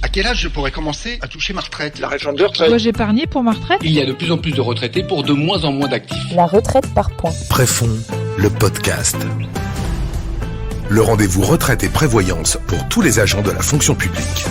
À quel âge je pourrais commencer à toucher ma retraite? La réforme de retraite. Dois-je épargner pour ma retraite? Il y a de plus en plus de retraités pour de moins en moins d'actifs. La retraite par points. Préfonds, le podcast. Le rendez-vous retraite et prévoyance pour tous les agents de la fonction publique.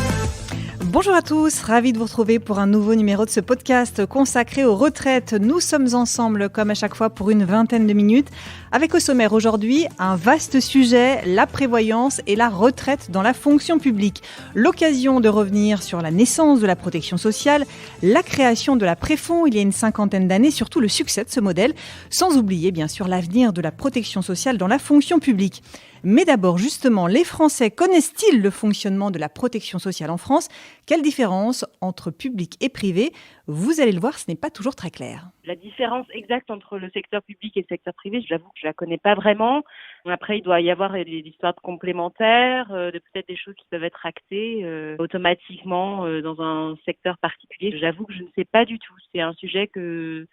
Bonjour à tous, ravi de vous retrouver pour un nouveau numéro de ce podcast consacré aux retraites. Nous sommes ensemble, comme à chaque fois, pour une vingtaine de minutes. Avec au sommaire aujourd'hui, un vaste sujet, la prévoyance et la retraite dans la fonction publique. L'occasion de revenir sur la naissance de la protection sociale, la création de la Préfonds il y a une cinquantaine d'années, surtout le succès de ce modèle, sans oublier bien sûr l'avenir de la protection sociale dans la fonction publique. Mais d'abord, justement, les Français connaissent-ils le fonctionnement de la protection sociale en France? Quelle différence entre public et privé? Vous allez le voir, ce n'est pas toujours très clair. La différence exacte entre le secteur public et le secteur privé, j'avoue que je la connais pas vraiment. Après, il doit y avoir des histoires complémentaires, peut-être des choses qui peuvent être actées automatiquement dans un secteur particulier. J'avoue que je ne sais pas du tout. C'est un sujet que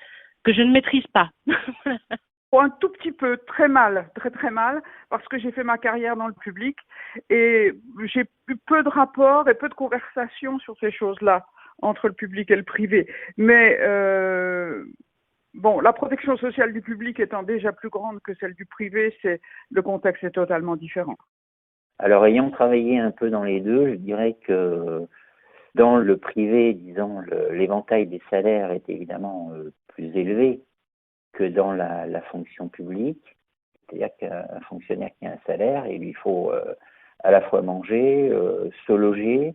je ne maîtrise pas. Un tout petit peu, très mal, très mal, parce que j'ai fait ma carrière dans le public et j'ai eu peu de rapports et peu de conversations sur ces choses-là entre le public et le privé. Mais la protection sociale du public étant déjà plus grande que celle du privé, le contexte est totalement différent. Alors, ayant travaillé un peu dans les deux, je dirais que dans le privé, disons, l'éventail des salaires est évidemment plus élevé que dans la fonction publique. C'est-à-dire qu'un fonctionnaire qui a un salaire, il lui faut à la fois manger, se loger,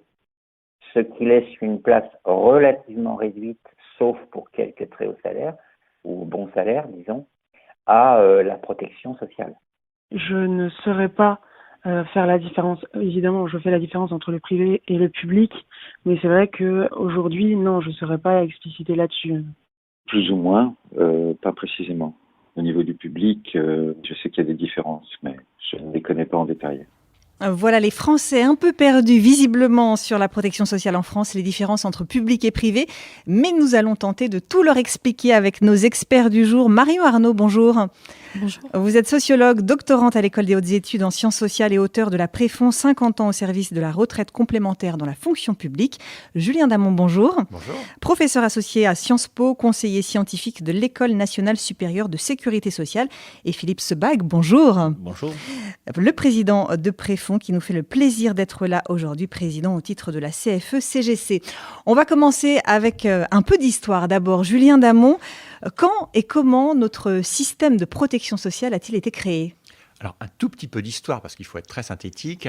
ce qui laisse une place relativement réduite, sauf pour quelques très hauts salaires, ou bons salaires, disons, à la protection sociale. Je ne saurais pas faire la différence. Évidemment, je fais la différence entre le privé et le public, mais c'est vrai qu'aujourd'hui, non, je ne saurais pas expliciter là-dessus. Plus ou moins, pas précisément. Au niveau du public, je sais qu'il y a des différences, mais je ne les connais pas en détail. Voilà les Français un peu perdus visiblement sur la protection sociale en France, les différences entre public et privé. Mais nous allons tenter de tout leur expliquer avec nos experts du jour. Marion Arnaud, bonjour. Bonjour. Vous êtes sociologue, doctorante à l'École des hautes études en sciences sociales et auteur de la Préfonds, 50 ans au service de la retraite complémentaire dans la fonction publique. Julien Damon, bonjour. Bonjour. Professeur associé à Sciences Po, conseiller scientifique de l'École nationale supérieure de sécurité sociale. Et Philippe Sebag, bonjour. Bonjour. Le président de Préfonds qui nous fait le plaisir d'être là aujourd'hui, président au titre de la CFE-CGC. On va commencer avec un peu d'histoire. D'abord, Julien Damon, quand et comment notre système de protection sociale a-t-il été créé ? Alors, un tout petit peu d'histoire, parce qu'il faut être très synthétique.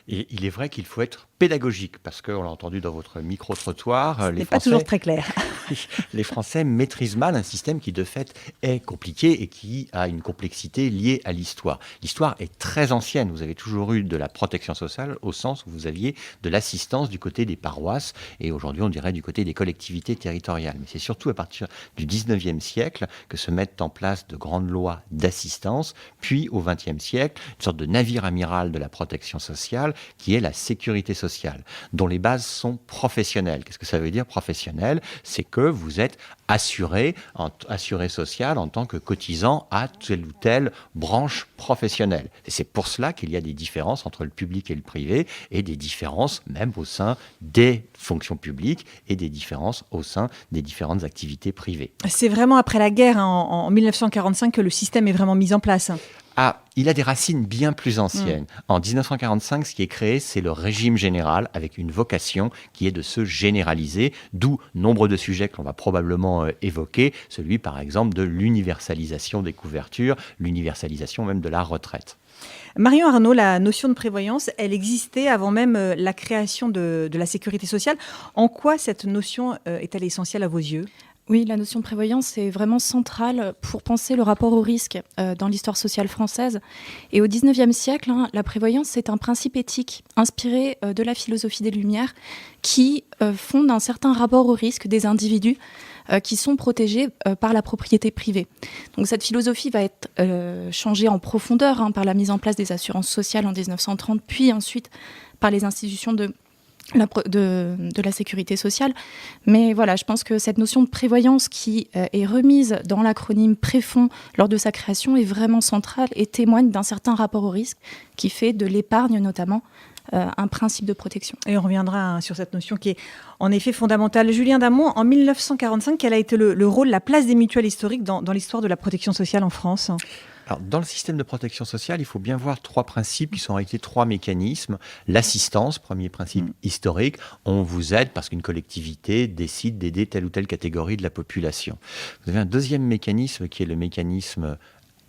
Et il est vrai qu'il faut être pédagogique, parce qu'on l'a entendu dans votre micro-trottoir. Ce n'est pas toujours très clair. Les Français maîtrisent mal un système qui, de fait, est compliqué et qui a une complexité liée à l'histoire. L'histoire est très ancienne. Vous avez toujours eu de la protection sociale au sens où vous aviez de l'assistance du côté des paroisses et aujourd'hui, on dirait du côté des collectivités territoriales. Mais c'est surtout à partir du 19e siècle que se mettent en place de grandes lois d'assistance, puis au 20e siècle, une sorte de navire amiral de la protection sociale qui est la sécurité sociale, dont les bases sont professionnelles. Qu'est-ce que ça veut dire professionnel ? C'est que vous êtes assuré social en tant que cotisant à telle ou telle branche professionnelle. Et c'est pour cela qu'il y a des différences entre le public et le privé et des différences même au sein des fonctions publiques et des différences au sein des différentes activités privées. C'est vraiment après la guerre, en 1945, que le système est vraiment mis en place. Il a des racines bien plus anciennes. En 1945, ce qui est créé, c'est le régime général avec une vocation qui est de se généraliser, d'où nombre de sujets que l'on va probablement évoquer, celui par exemple de l'universalisation des couvertures, l'universalisation même de la retraite. Marion Arnaud, la notion de prévoyance, elle existait avant même la création de la sécurité sociale. En quoi cette notion est-elle essentielle à vos yeux ? Oui, la notion de prévoyance est vraiment centrale pour penser le rapport au risque dans l'histoire sociale française. Et au XIXe siècle, la prévoyance, c'est un principe éthique inspiré de la philosophie des Lumières qui fonde un certain rapport au risque des individus qui sont protégés par la propriété privée. Donc cette philosophie va être changée en profondeur par la mise en place des assurances sociales en 1930, puis ensuite par les institutions de la sécurité sociale. Mais voilà, je pense que cette notion de prévoyance qui est remise dans l'acronyme Préfonds lors de sa création est vraiment centrale et témoigne d'un certain rapport au risque qui fait de l'épargne notamment un principe de protection. Et on reviendra sur cette notion qui est en effet fondamentale. Julien Damon, en 1945, quel a été le rôle, la place des mutuelles historiques dans l'histoire de la protection sociale en France ? Alors, dans le système de protection sociale, il faut bien voir 3 principes qui sont en réalité 3 mécanismes. L'assistance, premier principe historique, on vous aide parce qu'une collectivité décide d'aider telle ou telle catégorie de la population. Vous avez un deuxième mécanisme qui est le mécanisme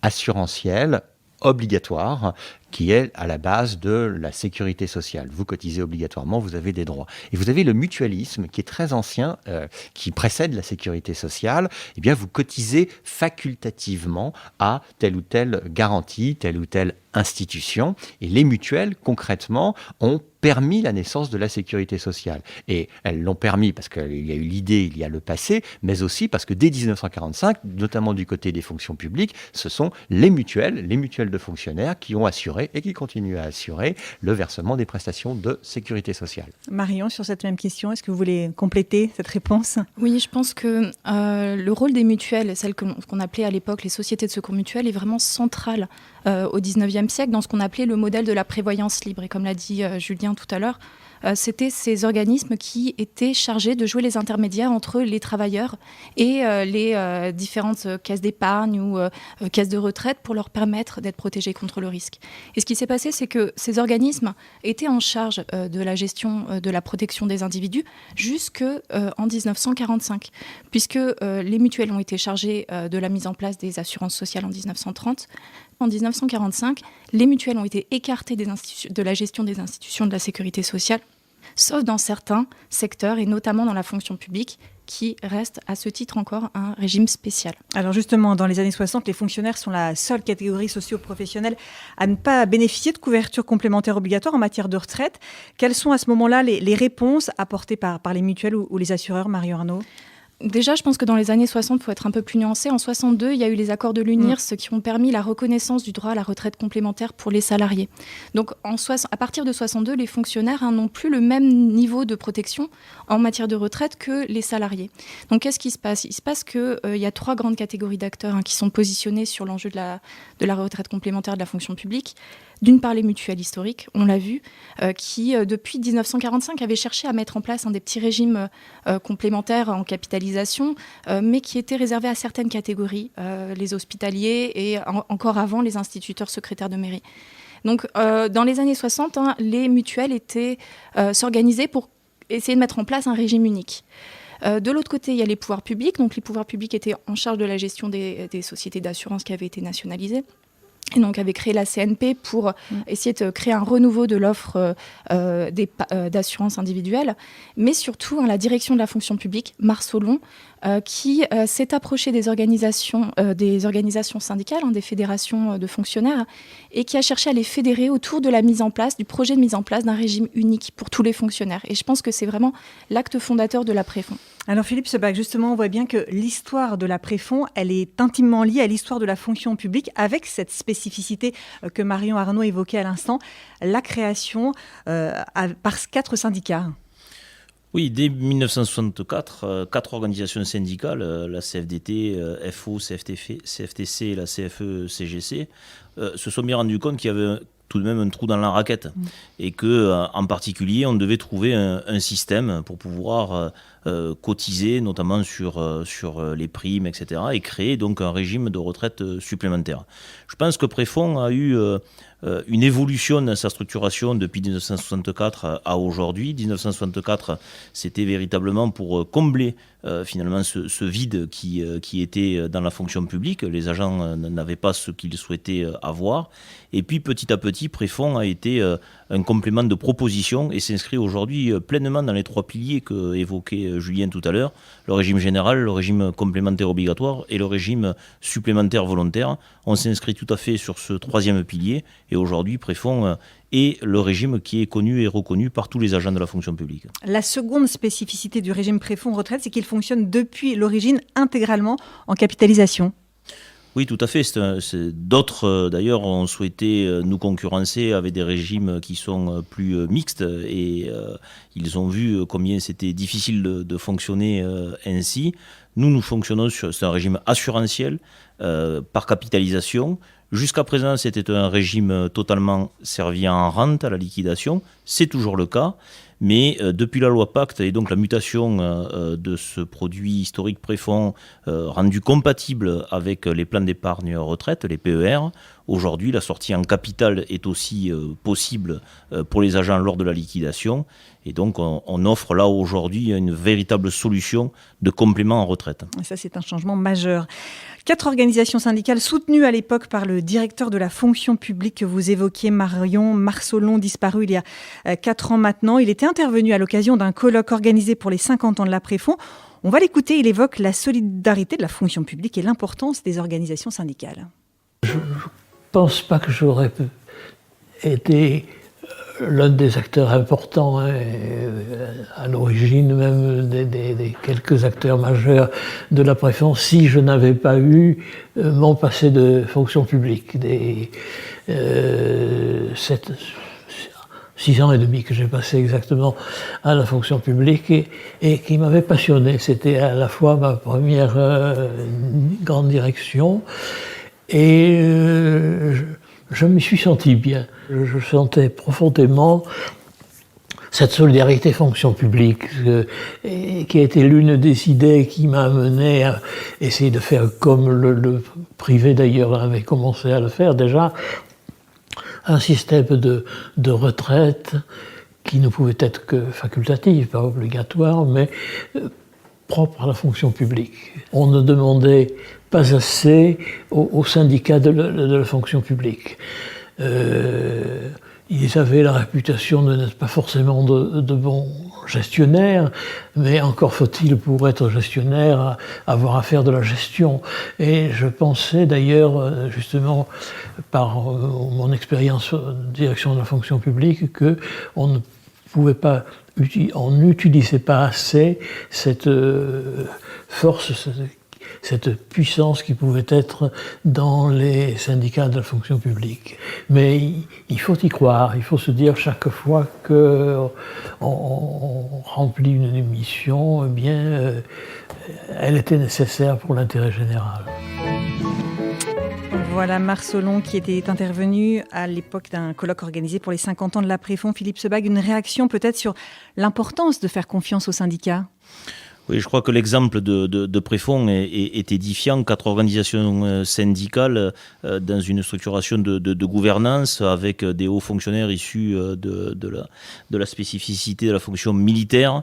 assurantiel, obligatoire, qui est à la base de la sécurité sociale. Vous cotisez obligatoirement, vous avez des droits. Et vous avez le mutualisme, qui est très ancien, qui précède la sécurité sociale. Eh bien, vous cotisez facultativement à telle ou telle garantie, telle ou telle institution. Et les mutuelles, concrètement, ont permis la naissance de la sécurité sociale. Et elles l'ont permis parce qu'il y a eu l'idée, il y a le passé, mais aussi parce que dès 1945, notamment du côté des fonctions publiques, ce sont les mutuelles de fonctionnaires qui ont assuré et qui continuent à assurer le versement des prestations de sécurité sociale. Marion, sur cette même question, est-ce que vous voulez compléter cette réponse ? Oui, je pense que le rôle des mutuelles, celles qu'on appelait à l'époque les sociétés de secours mutuels, est vraiment central au XIXe siècle dans ce qu'on appelait le modèle de la prévoyance libre. Et comme l'a dit Julien tout à l'heure, c'était ces organismes qui étaient chargés de jouer les intermédiaires entre les travailleurs et les différentes caisses d'épargne ou caisses de retraite pour leur permettre d'être protégés contre le risque. Et ce qui s'est passé, c'est que ces organismes étaient en charge de la gestion de la protection des individus jusqu'en 1945, puisque les mutuelles ont été chargées de la mise en place des assurances sociales en 1930. En 1945, les mutuelles ont été écartées de la gestion des institutions de la sécurité sociale, sauf dans certains secteurs, et notamment dans la fonction publique, qui reste à ce titre encore un régime spécial. Alors justement, dans les années 60, les fonctionnaires sont la seule catégorie socio-professionnelle à ne pas bénéficier de couverture complémentaire obligatoire en matière de retraite. Quelles sont à ce moment-là les réponses apportées par les mutuelles ou les assureurs, Marion Arnaud ? Déjà, je pense que dans les années 60, il faut être un peu plus nuancé. En 62, il y a eu les accords de l'UNIRS qui ont permis la reconnaissance du droit à la retraite complémentaire pour les salariés. Donc, à partir de 62, les fonctionnaires n'ont plus le même niveau de protection en matière de retraite que les salariés. Donc, qu'est-ce qui se passe ? Il se passe qu'il y a 3 grandes catégories d'acteurs qui sont positionnés sur l'enjeu de la retraite complémentaire de la fonction publique. D'une part, les mutuelles historiques, on l'a vu, qui, depuis 1945, avaient cherché à mettre en place des petits régimes complémentaires en capitalisation, mais qui étaient réservés à certaines catégories, les hospitaliers et encore avant, les instituteurs secrétaires de mairie. Donc, dans les années 60, les mutuelles s'organisaient pour essayer de mettre en place un régime unique. De l'autre côté, il y a les pouvoirs publics. Donc, les pouvoirs publics étaient en charge de la gestion des sociétés d'assurance qui avaient été nationalisées. Et donc, avait créé la CNP pour essayer de créer un renouveau de l'offre d'assurance individuelle. Mais surtout, la direction de la fonction publique, Marceau-Long, qui s'est approché des organisations syndicales, des fédérations de fonctionnaires, et qui a cherché à les fédérer autour de du projet de mise en place d'un régime unique pour tous les fonctionnaires. Et je pense que c'est vraiment l'acte fondateur de l'après-fonds. Alors Philippe Sebag, justement, on voit bien que l'histoire de l'après-fonds, elle est intimement liée à l'histoire de la fonction publique, avec cette spécificité que Marion Arnaud évoquait à l'instant, la création par 4 syndicats. Oui, dès 1964, 4 organisations syndicales, la CFDT, FO, CFTC et la CFE-CGC, se sont bien rendus compte qu'il y avait tout de même un trou dans la raquette et que, en particulier, on devait trouver un système pour pouvoir cotiser, notamment sur les primes, etc., et créer donc un régime de retraite supplémentaire. Je pense que Préfonds a eu une évolution dans sa structuration depuis 1964 à aujourd'hui. 1964, c'était véritablement pour combler finalement ce vide qui était dans la fonction publique. Les agents n'avaient pas ce qu'ils souhaitaient avoir. Et puis petit à petit, Préfonds a été un complément de proposition et s'inscrit aujourd'hui pleinement dans les 3 piliers que évoquait Julien tout à l'heure, le régime général, le régime complémentaire obligatoire et le régime supplémentaire volontaire. On s'inscrit tout à fait sur ce 3e pilier et aujourd'hui, Préfonds est le régime qui est connu et reconnu par tous les agents de la fonction publique. La seconde spécificité du régime Préfonds retraite, c'est qu'il fonctionne depuis l'origine intégralement en capitalisation. Oui, tout à fait. D'autres, d'ailleurs, ont souhaité nous concurrencer avec des régimes qui sont plus mixtes et ils ont vu combien c'était difficile de fonctionner ainsi. Nous fonctionnons c'est un régime assurantiel par capitalisation. Jusqu'à présent, c'était un régime totalement servi en rente à la liquidation. C'est toujours le cas. Mais depuis la loi Pacte et donc la mutation de ce produit historique préfonds rendu compatible avec les plans d'épargne retraite, les PER, aujourd'hui la sortie en capital est aussi possible pour les agents lors de la liquidation. Et donc on offre là aujourd'hui une véritable solution de complément en retraite. Et ça, c'est un changement majeur. 4 organisations syndicales soutenues à l'époque par le directeur de la fonction publique que vous évoquiez, Marion Marsolon, disparu il y a 4 ans maintenant. Il était intervenu à l'occasion d'un colloque organisé pour les 50 ans de l'après-fond. On va l'écouter, il évoque la solidarité de la fonction publique et l'importance des organisations syndicales. Je ne pense pas que j'aurais été l'un des acteurs importants, à l'origine même des quelques acteurs majeurs de l'après-fond, si je n'avais pas eu mon passé de fonction publique. 6 ans et demi que j'ai passé exactement à la fonction publique et qui m'avait passionné. C'était à la fois ma première grande direction et je m'y suis senti bien. Je sentais profondément cette solidarité fonction publique qui a été l'une des idées qui m'a amené à essayer de faire comme le privé d'ailleurs avait commencé à le faire déjà, un système de retraite qui ne pouvait être que facultatif, pas obligatoire, mais propre à la fonction publique. On ne demandait pas assez aux syndicats de la fonction publique. Ils avaient la réputation de n'être pas forcément de bons gestionnaires, mais encore faut-il pour être gestionnaire avoir à faire de la gestion. Et je pensais d'ailleurs, justement, par mon expérience de direction de la fonction publique, qu'on ne pouvait pas, on n'utilisait pas assez cette force, cette puissance qui pouvait être dans les syndicats de la fonction publique. Mais il faut y croire, il faut se dire chaque fois qu'on remplit une mission, eh bien, elle était nécessaire pour l'intérêt général. Voilà Marsolon qui était intervenu à l'époque d'un colloque organisé pour les 50 ans de l'après-fond. Philippe Sebag, une réaction peut-être sur l'importance de faire confiance aux syndicats ? Oui, je crois que l'exemple de Préfonds est édifiant. 4 organisations syndicales dans une structuration de gouvernance avec des hauts fonctionnaires issus de la spécificité de la fonction militaire.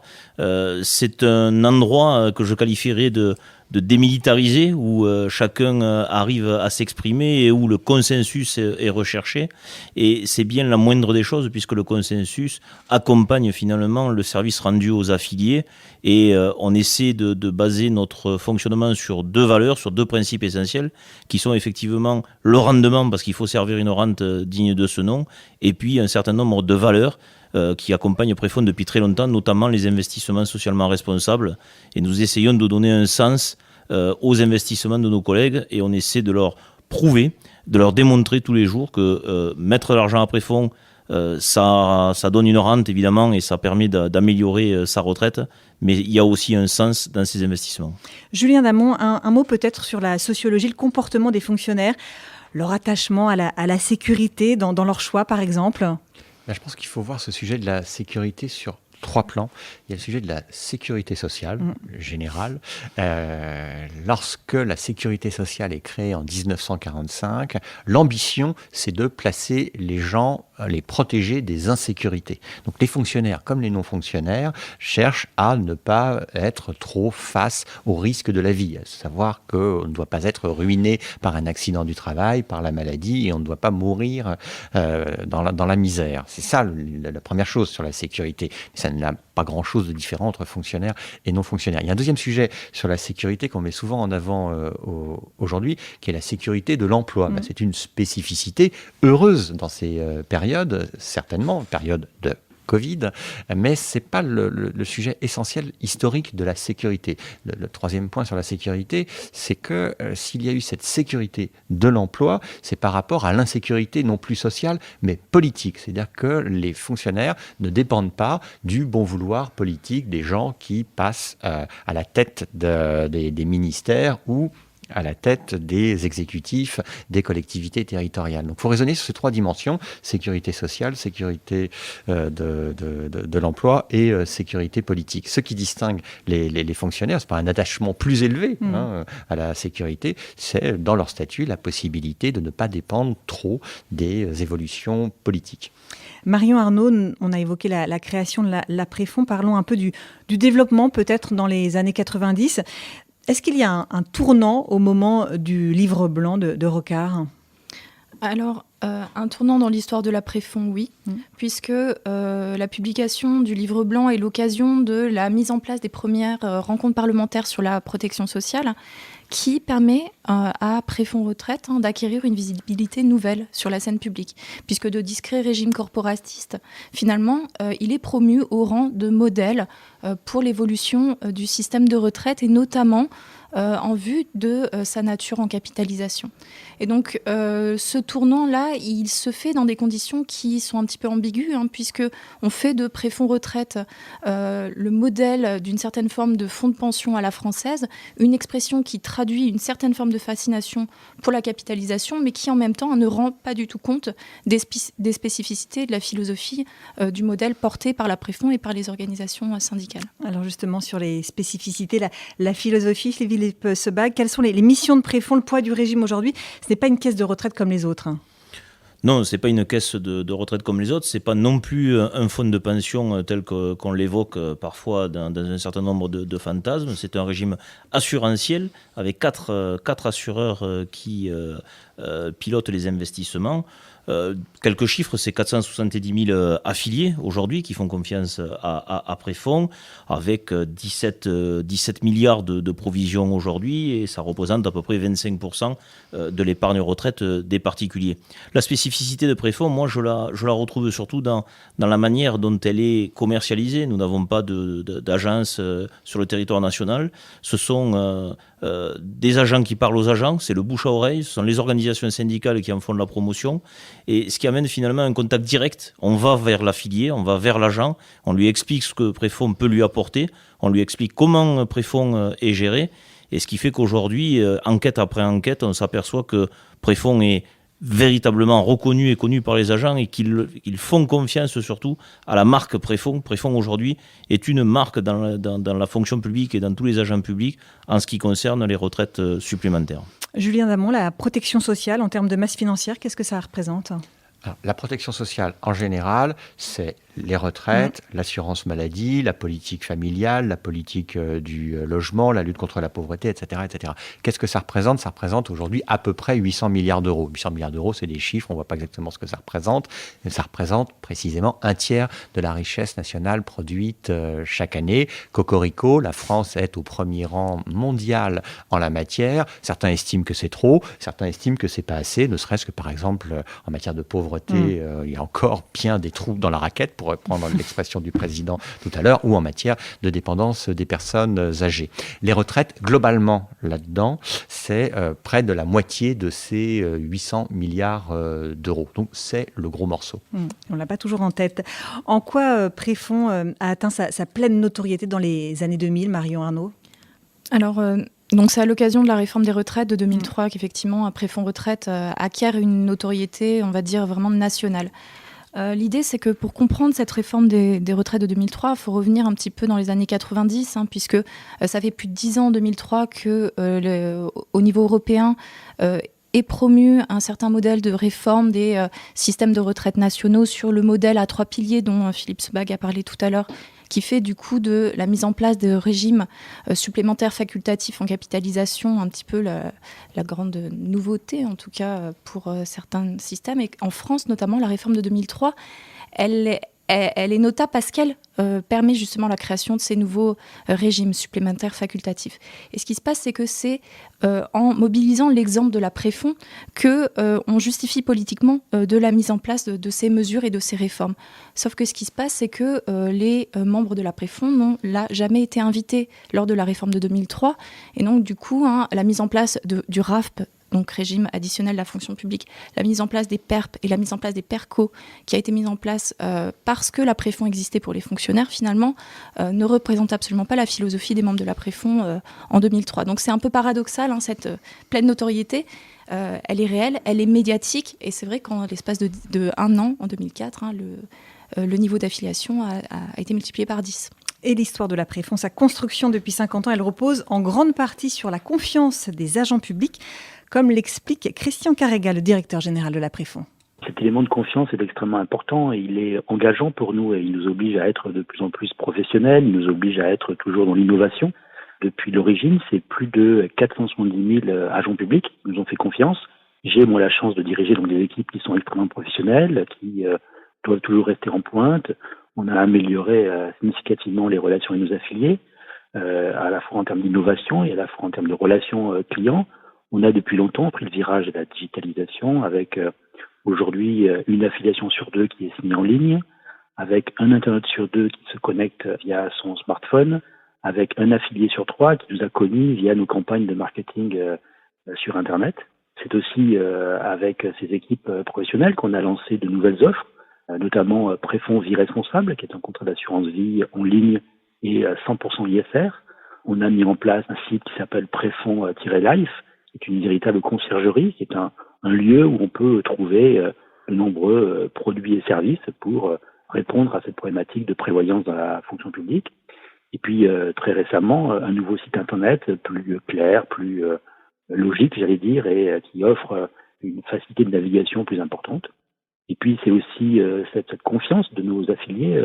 C'est un endroit que je qualifierais de démilitarisé, où chacun arrive à s'exprimer et où le consensus est recherché. Et c'est bien la moindre des choses, puisque le consensus accompagne finalement le service rendu aux affiliés. Et on essaie de baser notre fonctionnement sur 2 valeurs, sur 2 principes essentiels, qui sont effectivement le rendement, parce qu'il faut servir une rente digne de ce nom, et puis un certain nombre de valeurs qui accompagnent Préfonds depuis très longtemps, notamment les investissements socialement responsables. Et nous essayons de donner un sens aux investissements de nos collègues, et on essaie de leur prouver, de leur démontrer tous les jours que mettre de l'argent à Préfonds, ça donne une rente évidemment, et ça permet d'améliorer sa retraite, mais il y a aussi un sens dans ces investissements. Julien Damon, un mot peut-être sur la sociologie, le comportement des fonctionnaires, leur attachement à la sécurité dans leur choix par exemple. Là, je pense qu'il faut voir ce sujet de la sécurité sur 3 plans. Il y a le sujet de la sécurité sociale générale. Lorsque la sécurité sociale est créée en 1945, l'ambition, c'est de placer les gens, les protéger des insécurités. Donc les fonctionnaires comme les non-fonctionnaires cherchent à ne pas être trop face au risque de la vie, à savoir qu'on ne doit pas être ruiné par un accident du travail, par la maladie, et on ne doit pas mourir dans la misère. C'est ça la première chose sur la sécurité. Ça n'a pas grand-chose de différent entre fonctionnaires et non-fonctionnaires. Il y a un deuxième sujet sur la sécurité qu'on met souvent en avant aujourd'hui, qui est la sécurité de l'emploi. C'est une spécificité heureuse dans ces périodes, certainement, période de Covid, mais ce n'est pas le sujet essentiel historique de la sécurité. Le troisième point sur la sécurité, c'est que s'il y a eu cette sécurité de l'emploi, c'est par rapport à l'insécurité non plus sociale, mais politique. C'est-à-dire que les fonctionnaires ne dépendent pas du bon vouloir politique des gens qui passent à la tête des ministères ou à la tête des exécutifs des collectivités territoriales. Donc il faut raisonner sur ces 3 dimensions, sécurité sociale, sécurité de l'emploi et sécurité politique. Ce qui distingue les fonctionnaires, ce n'est pas un attachement plus élevé à la sécurité, c'est dans leur statut la possibilité de ne pas dépendre trop des évolutions politiques. Marion Arnaud, on a évoqué la création de l'après-fonds. Parlons un peu du développement peut-être dans les années 90. Est-ce qu'il y a un tournant au moment du livre blanc de Rocard ? Alors, un tournant dans l'histoire de l'après-fonds, oui, puisque la publication du livre blanc est l'occasion de la mise en place des premières rencontres parlementaires sur la protection sociale, qui permet à Préfonds Retraite d'acquérir une visibilité nouvelle sur la scène publique, puisque de discrets régimes corporatistes, finalement, il est promu au rang de modèle pour l'évolution du système de retraite, et notamment en vue de sa nature en capitalisation. Et donc, ce tournant-là, il se fait dans des conditions qui sont un petit peu ambiguës, puisque on fait de Préfonds Retraite le modèle d'une certaine forme de fonds de pension à la française, une expression qui traduit une certaine forme de fascination pour la capitalisation, mais qui en même temps ne rend pas du tout compte des spécificités de la philosophie du modèle porté par l'après-fonds et par les organisations syndicales. Alors justement, sur les spécificités, la philosophie, Philippe Sebag, quelles sont les missions de Préfonds, le poids du régime aujourd'hui ? Ce n'est pas une caisse de retraite comme les autres. Non, ce n'est pas une caisse de retraite comme les autres, ce n'est pas non plus un fonds de pension tel qu'on l'évoque parfois dans un certain nombre de fantasmes. C'est un régime assurantiel avec quatre assureurs qui pilotent les investissements. Quelques chiffres, c'est 470 000 affiliés aujourd'hui qui font confiance à Préfonds, avec 17 milliards de provisions aujourd'hui, et ça représente à peu près 25% de l'épargne retraite des particuliers. La spécificité de Préfonds, moi je la retrouve surtout dans la manière dont elle est commercialisée. Nous n'avons pas d'agence sur le territoire national. Ce sont des agents qui parlent aux agents, c'est le bouche à oreille, ce sont les organisations syndicales qui en font de la promotion, et ce qui amène finalement un contact direct. On va vers l'affilié, on va vers l'agent, on lui explique ce que Préfonds peut lui apporter, on lui explique comment Préfonds est géré, et ce qui fait qu'aujourd'hui, enquête après enquête, on s'aperçoit que Préfonds est véritablement reconnu et connu par les agents, et qu'ils font confiance surtout à la marque Préfonds. Préfonds aujourd'hui est une marque dans la fonction publique et dans tous les agents publics en ce qui concerne les retraites supplémentaires. Julien Damon, la protection sociale en termes de masse financière, qu'est-ce que ça représente ? Alors, la protection sociale en général, c'est les retraites, l'assurance maladie, la politique familiale, la politique du logement, la lutte contre la pauvreté, etc., etc. Qu'est-ce que ça représente ? Ça représente aujourd'hui à peu près 800 milliards d'euros. 800 milliards d'euros, c'est des chiffres, on ne voit pas exactement ce que ça représente, mais ça représente précisément un tiers de la richesse nationale produite chaque année. Cocorico, la France est au premier rang mondial en la matière. Certains estiment que c'est trop, certains estiment que c'est pas assez, ne serait-ce que par exemple en matière de pauvreté, il y a encore bien des trous dans la raquette, pour reprendre l'expression du président tout à l'heure, ou en matière de dépendance des personnes âgées. Les retraites, globalement, là-dedans, c'est près de la moitié de ces 800 milliards d'euros. Donc, c'est le gros morceau. On ne l'a pas toujours en tête. En quoi Préfonds a atteint sa pleine notoriété dans les années 2000, Marion Arnaud ? Alors, donc c'est à l'occasion de la réforme des retraites de 2003 qu'effectivement, Préfonds Retraite acquiert une notoriété, on va dire, vraiment nationale. L'idée, c'est que pour comprendre cette réforme des retraites de 2003, il faut revenir un petit peu dans les années 90, puisque ça fait plus de 10 ans, en 2003, qu'au niveau européen, est promu un certain modèle de réforme des systèmes de retraite nationaux sur le modèle à 3 piliers dont Philippe Sebag a parlé tout à l'heure, qui fait du coup de la mise en place de régimes supplémentaires facultatifs en capitalisation un petit peu la grande nouveauté, en tout cas pour certains systèmes. Et en France, notamment, la réforme de 2003, elle est notable parce qu'elle permet justement la création de ces nouveaux régimes supplémentaires facultatifs. Et ce qui se passe, c'est que c'est en mobilisant l'exemple de la Préfonds qu'on justifie politiquement de la mise en place de ces mesures et de ces réformes. Sauf que ce qui se passe, c'est que les membres de la Préfonds n'ont jamais été invités lors de la réforme de 2003. Et donc, du coup, la mise en place du RAFP donc régime additionnel de la fonction publique, la mise en place des PERP et la mise en place des PERCO, qui a été mise en place parce que l'Après-Fonds existait pour les fonctionnaires, finalement, ne représente absolument pas la philosophie des membres de l'Après-Fonds en 2003. Donc c'est un peu paradoxal, cette pleine notoriété. Elle est réelle, elle est médiatique, et c'est vrai qu'en l'espace de 1 an, en 2004, le niveau d'affiliation a été multiplié par 10. Et l'histoire de l'Après-Fonds, sa construction depuis 50 ans, elle repose en grande partie sur la confiance des agents publics, comme l'explique Christian Carrega, le directeur général de l'Après-Fonds. Cet élément de confiance est extrêmement important et il est engageant pour nous et il nous oblige à être de plus en plus professionnels, il nous oblige à être toujours dans l'innovation. Depuis l'origine, c'est plus de 470 000 agents publics qui nous ont fait confiance. J'ai moi la chance de diriger donc des équipes qui sont extrêmement professionnelles, qui doivent toujours rester en pointe. On a amélioré significativement les relations avec nos affiliés, à la fois en termes d'innovation et à la fois en termes de relations clients. On a depuis longtemps pris le virage de la digitalisation avec aujourd'hui une affiliation sur 2 qui est signée en ligne, avec un internaute sur 2 qui se connecte via son smartphone, avec un affilié sur 3 qui nous a connus via nos campagnes de marketing sur Internet. C'est aussi avec ces équipes professionnelles qu'on a lancé de nouvelles offres, notamment Préfonds Vie Responsable, qui est un contrat d'assurance vie en ligne et 100% ISR. On a mis en place un site qui s'appelle Préfonds-Life, qui est une véritable conciergerie, qui est un lieu où on peut trouver de nombreux produits et services pour répondre à cette problématique de prévoyance dans la fonction publique. Et puis, très récemment, un nouveau site Internet plus clair, plus logique, j'allais dire, et qui offre une facilité de navigation plus importante. Et puis, c'est aussi cette confiance de nos affiliés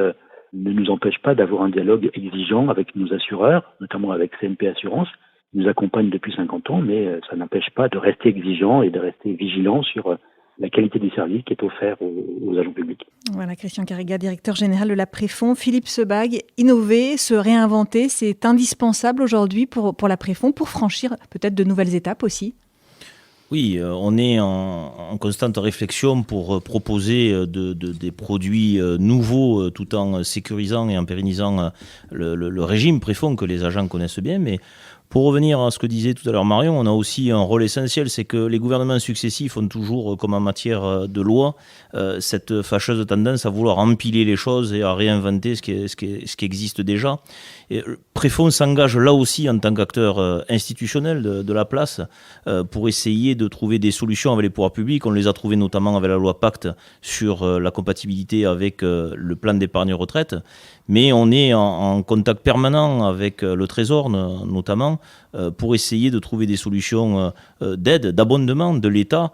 ne nous empêche pas d'avoir un dialogue exigeant avec nos assureurs, notamment avec CNP Assurance, qui nous accompagnent depuis 50 ans, mais ça n'empêche pas de rester exigeant et de rester vigilant sur la qualité du service qui est offert aux agents publics. Voilà, Christian Carrega, directeur général de l'Après-Fonds. Philippe Sebag, innover, se réinventer, c'est indispensable aujourd'hui pour l'Après-Fonds, pour franchir peut-être de nouvelles étapes aussi. Oui, on est en constante réflexion pour proposer des produits nouveaux tout en sécurisant et en pérennisant le régime Préfonds que les agents connaissent bien. Mais pour revenir à ce que disait tout à l'heure Marion, on a aussi un rôle essentiel, c'est que les gouvernements successifs ont toujours, comme en matière de loi, cette fâcheuse tendance à vouloir empiler les choses et à réinventer ce qui existe déjà. Et Préfonds s'engage là aussi en tant qu'acteur institutionnel de la place pour essayer de trouver des solutions avec les pouvoirs publics. On les a trouvées notamment avec la loi Pacte sur la compatibilité avec le plan d'épargne retraite. Mais on est en contact permanent avec le Trésor notamment pour essayer de trouver des solutions d'aide, d'abondement de l'État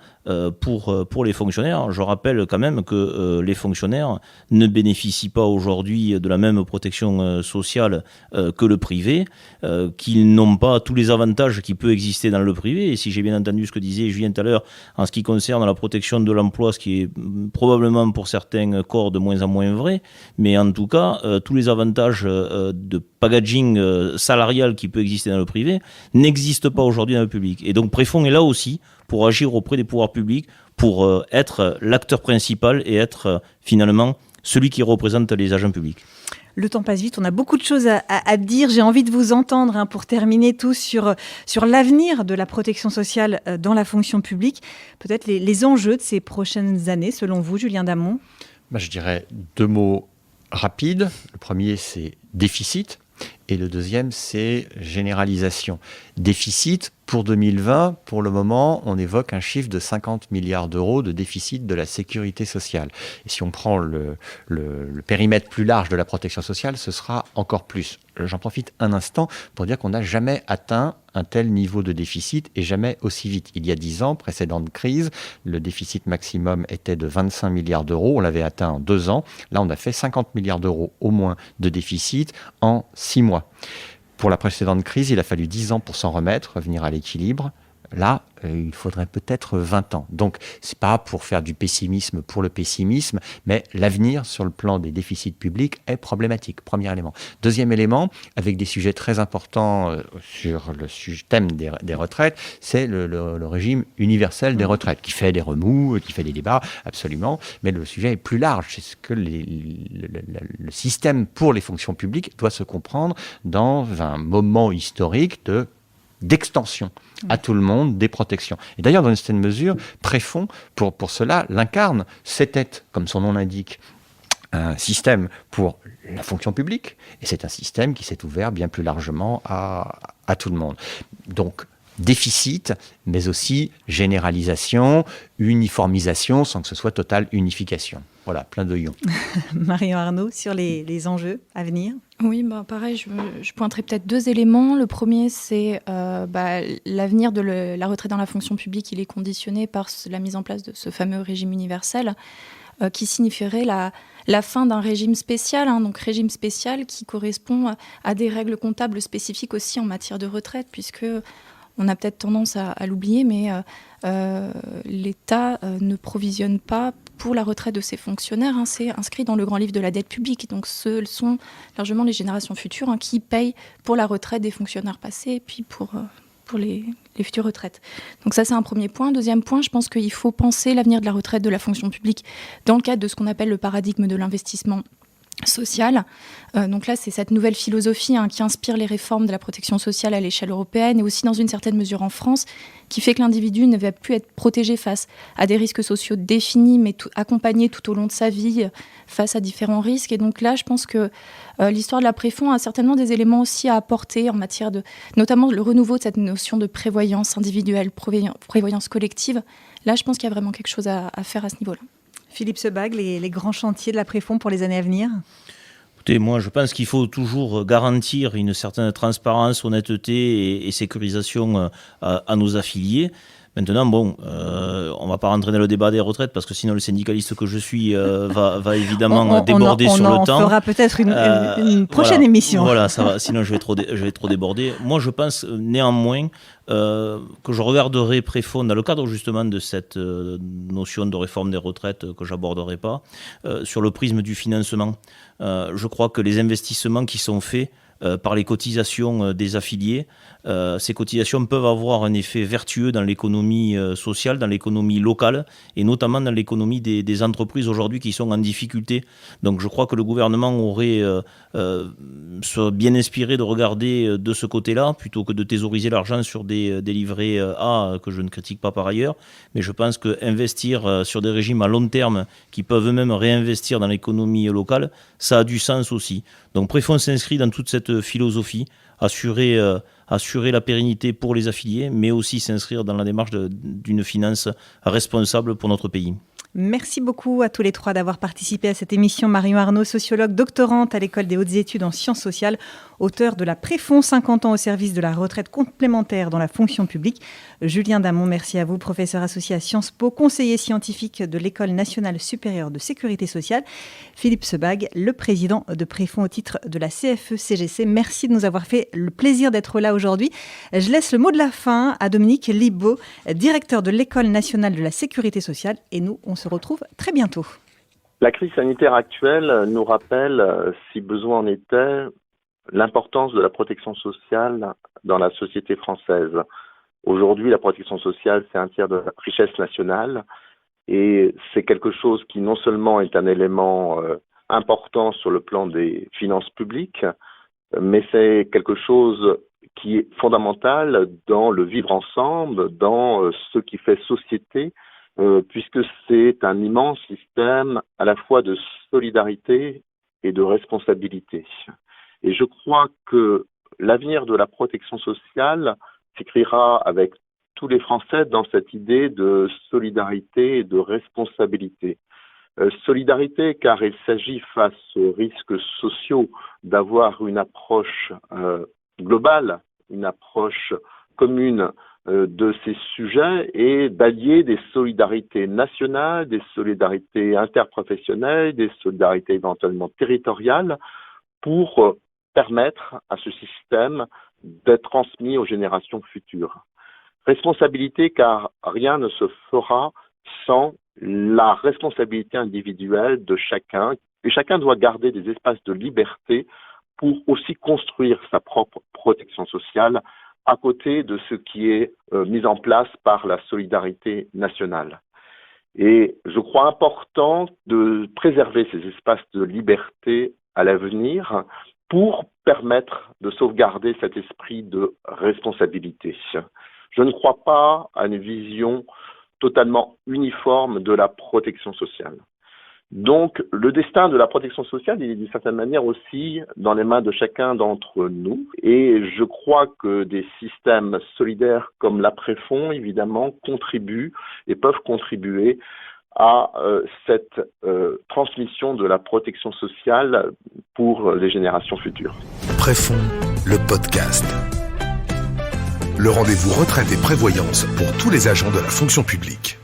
pour les fonctionnaires. Je rappelle quand même que les fonctionnaires ne bénéficient pas aujourd'hui de la même protection sociale que le privé, qu'ils n'ont pas tous les avantages qui peuvent exister dans le privé. Et si j'ai bien entendu ce que disait Julien tout à l'heure en ce qui concerne la protection de l'emploi, ce qui est probablement pour certains corps de moins en moins vrai, mais en tout cas, tous les avantages de packaging salarial qui peut exister dans le privé n'existent pas aujourd'hui dans le public. Et donc Préfonds est là aussi pour agir auprès des pouvoirs publics, pour être l'acteur principal et être finalement celui qui représente les agents publics. Le temps passe vite, on a beaucoup de choses à dire. J'ai envie de vous entendre pour terminer tous sur l'avenir de la protection sociale dans la fonction publique. Peut-être les enjeux de ces prochaines années, selon vous, Julien Damon. Je dirais 2 mots rapides. Le premier, c'est déficit. Et le deuxième, c'est généralisation. Déficit, pour 2020, pour le moment, on évoque un chiffre de 50 milliards d'euros de déficit de la sécurité sociale. Et si on prend le périmètre plus large de la protection sociale, ce sera encore plus. J'en profite un instant pour dire qu'on n'a jamais atteint un tel niveau de déficit et jamais aussi vite. Il y a 10 ans, précédente crise, le déficit maximum était de 25 milliards d'euros. On l'avait atteint en 2 ans. Là, on a fait 50 milliards d'euros au moins de déficit en 6 mois. Pour la précédente crise, il a fallu 10 ans pour s'en remettre, revenir à l'équilibre. Là, il faudrait peut-être 20 ans. Donc, c'est pas pour faire du pessimisme pour le pessimisme, mais l'avenir sur le plan des déficits publics est problématique. Premier élément. Deuxième élément, avec des sujets très importants sur le thème des retraites, c'est le régime universel des retraites, qui fait des remous, qui fait des débats, absolument. Mais le sujet est plus large. C'est ce que le système pour les fonctions publiques doit se comprendre dans un moment historique de d'extension à tout le monde des protections. Et d'ailleurs, dans une certaine mesure, Préfonds, pour cela, l'incarne. C'était, comme son nom l'indique, un système pour la fonction publique, et c'est un système qui s'est ouvert bien plus largement à tout le monde. Donc, déficit, mais aussi généralisation, uniformisation, sans que ce soit totale unification. Voilà, plein d'oignons. Marion Arnaud, sur les enjeux à venir. Oui, pareil, je pointerai peut-être 2 éléments. Le premier, c'est l'avenir de la retraite dans la fonction publique. Il est conditionné par la mise en place de ce fameux régime universel qui signifierait la fin d'un régime spécial, donc régime spécial qui correspond à des règles comptables spécifiques aussi en matière de retraite, puisque on a peut-être tendance à l'oublier, mais l'État ne provisionne pas pour la retraite de ses fonctionnaires. C'est inscrit dans le grand livre de la dette publique. Donc ce sont largement les générations futures qui payent pour la retraite des fonctionnaires passés et puis pour les futures retraites. Donc ça, c'est un premier point. Deuxième point, je pense qu'il faut penser l'avenir de la retraite de la fonction publique dans le cadre de ce qu'on appelle le paradigme de l'investissement social. Donc là, c'est cette nouvelle philosophie qui inspire les réformes de la protection sociale à l'échelle européenne et aussi dans une certaine mesure en France, qui fait que l'individu ne va plus être protégé face à des risques sociaux définis, mais accompagné tout au long de sa vie face à différents risques. Et donc là, je pense que l'histoire de la Préfonds a certainement des éléments aussi à apporter en matière de, notamment le renouveau de cette notion de prévoyance individuelle, prévoyance collective. Là, je pense qu'il y a vraiment quelque chose à faire à ce niveau-là. Philippe Sebag, les grands chantiers de la Préfonds pour les années à venir? Écoutez, moi je pense qu'il faut toujours garantir une certaine transparence, honnêteté et sécurisation à nos affiliés. Maintenant, on ne va pas rentrer dans le débat des retraites parce que sinon le syndicaliste que je suis va évidemment déborder sur le temps. On fera peut-être une prochaine émission. Voilà, ça va, sinon je vais trop déborder. Moi, je pense néanmoins que je regarderai Préfonds dans le cadre justement de cette notion de réforme des retraites que j'aborderai pas, sur le prisme du financement. Je crois que les investissements qui sont faits par les cotisations des affiliés, ces cotisations peuvent avoir un effet vertueux dans l'économie sociale, dans l'économie locale et notamment dans l'économie des entreprises aujourd'hui qui sont en difficulté. Donc je crois que le gouvernement aurait soit bien inspiré de regarder de ce côté-là plutôt que de thésauriser l'argent sur des livrets A que je ne critique pas par ailleurs. Mais je pense qu'investir sur des régimes à long terme qui peuvent eux-mêmes réinvestir dans l'économie locale, ça a du sens aussi. Donc Préfonds s'inscrit dans toute cette philosophie, assurer la pérennité pour les affiliés, mais aussi s'inscrire dans la démarche d'une finance responsable pour notre pays. Merci beaucoup à tous les trois d'avoir participé à cette émission. Marion Arnaud, sociologue, doctorante à l'École des hautes études en sciences sociales, auteur de la Préfonds, 50 ans au service de la retraite complémentaire dans la fonction publique. Julien Damon, merci à vous, professeur associé à Sciences Po, conseiller scientifique de l'École nationale supérieure de sécurité sociale. Philippe Sebag, le président de Préfonds au titre de la CFE-CGC. Merci de nous avoir fait le plaisir d'être là aujourd'hui. Je laisse le mot de la fin à Dominique Libaud, directeur de l'École nationale de la sécurité sociale. Et nous, on se retrouve très bientôt. La crise sanitaire actuelle nous rappelle, si besoin en était, l'importance de la protection sociale dans la société française. Aujourd'hui, la protection sociale, c'est un tiers de la richesse nationale et c'est quelque chose qui non seulement est un élément important sur le plan des finances publiques, mais c'est quelque chose qui est fondamental dans le vivre ensemble, dans ce qui fait société, puisque c'est un immense système à la fois de solidarité et de responsabilité. Et je crois que l'avenir de la protection sociale s'écrira avec tous les Français dans cette idée de solidarité et de responsabilité. Solidarité car il s'agit face aux risques sociaux d'avoir une approche globale, une approche commune de ces sujets et d'allier des solidarités nationales, des solidarités interprofessionnelles, des solidarités éventuellement territoriales pour permettre à ce système d'être transmis aux générations futures. Responsabilité car rien ne se fera sans la responsabilité individuelle de chacun et chacun doit garder des espaces de liberté pour aussi construire sa propre protection sociale à côté de ce qui est mis en place par la solidarité nationale. Et je crois important de préserver ces espaces de liberté à l'avenir pour permettre de sauvegarder cet esprit de responsabilité. Je ne crois pas à une vision totalement uniforme de la protection sociale. Donc, le destin de la protection sociale, il est d'une certaine manière aussi dans les mains de chacun d'entre nous. Et je crois que des systèmes solidaires comme l'après-fonds, évidemment, contribuent et peuvent contribuer à cette transmission de la protection sociale pour les générations futures. Préfonds, le podcast. Le rendez-vous retraite et prévoyance pour tous les agents de la fonction publique.